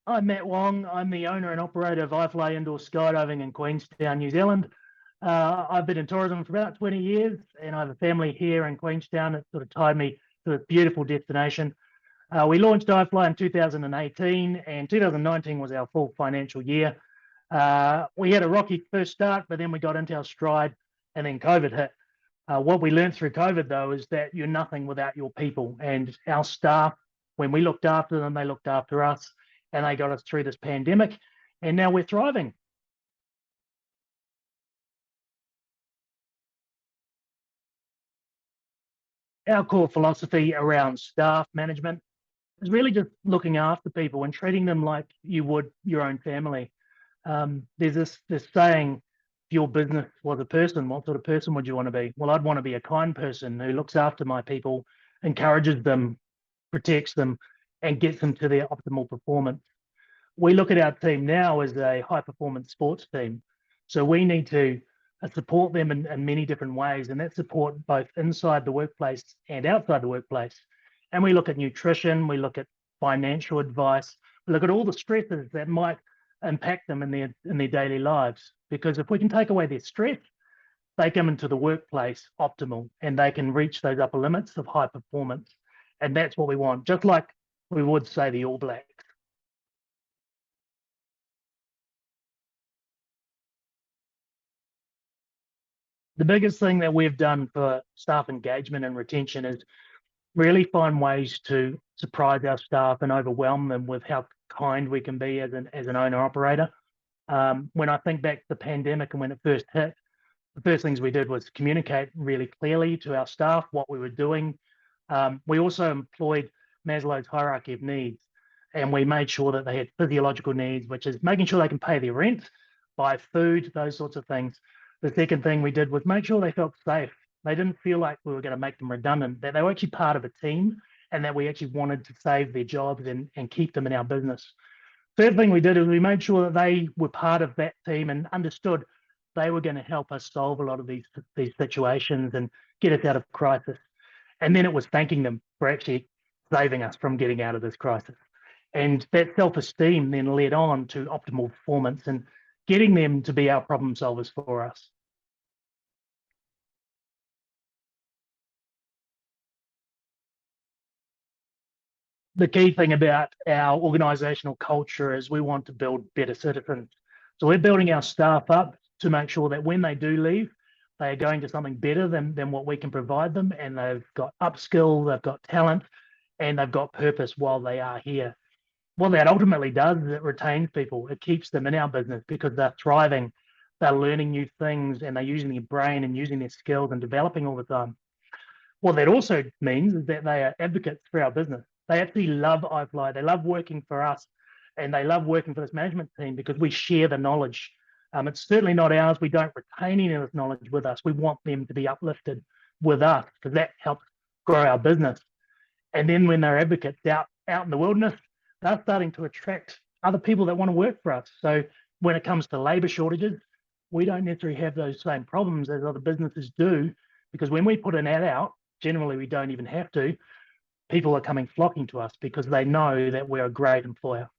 I'm Matt Wong. I'm the owner and operator of I-Fly Indoor Skydiving in Queenstown, New Zealand. I've been in tourism for about 20 years, and I have a family here in Queenstown that sort of tied me to a beautiful destination. We launched I-Fly in 2018, and 2019 was our full financial year. We had a rocky first start, but then we got into our stride, and then COVID hit. What we learned through COVID, though, is that you're nothing without your people, and our staff. When we looked after them, they looked after us, and they got us through this pandemic, and now we're thriving. Our core philosophy around staff management is really just looking after people and treating them like you would your own family. There's this saying, if your business was a person, what sort of person would you want to be? Well, I'd want to be a kind person who looks after my people, encourages them, protects them, and gets them to their optimal performance. We look at our team now as a high performance sports team. So we need to support them in many different ways, and that support both inside the workplace and outside the workplace. And we look at nutrition, we look at financial advice, we look at all the stresses that might impact them in their daily lives. Because if we can take away their stress, they come into the workplace optimal and they can reach those upper limits of high performance. And that's what we want, just like we would say the All Blacks. The biggest thing that we've done for staff engagement and retention is really find ways to surprise our staff and overwhelm them with how kind we can be as an owner operator. When I think back to the pandemic and when it first hit, the first things we did was communicate really clearly to our staff what we were doing. We also employed Maslow's hierarchy of needs, and we made sure that they had physiological needs, which is making sure they can pay their rent, buy food, those sorts of things. The second thing we did was make sure they felt safe. They didn't feel like we were going to make them redundant, that they were actually part of a team and that we actually wanted to save their jobs and keep them in our business. Third thing we did is we made sure that they were part of that team and understood they were going to help us solve a lot of these situations and get us out of crisis. And then it was thanking them for actually saving us from getting out of this crisis. And that self-esteem then led on to optimal performance and getting them to be our problem solvers for us. The key thing about our organizational culture is we want to build better citizens. So we're building our staff up to make sure that when they do leave, they are going to something better than what we can provide them, and they've got upskill, they've got talent, and they've got purpose while they are here. What that ultimately does is it retains people. It keeps them in our business because they're thriving, they're learning new things, and they're using their brain and using their skills and developing all the time. What that also means is that they are advocates for our business. They actually love I-Fly. They love working for us, and they love working for this management team because we share the knowledge. It's certainly not ours. We don't retain any of this knowledge with us. We want them to be uplifted with us because that helps grow our business. And then when they're advocates out in the wilderness, they're starting to attract other people that want to work for us. So when it comes to labor shortages, we don't necessarily have those same problems as other businesses do, because when we put an ad out, generally we don't even have to. People are coming flocking to us because they know that we're a great employer.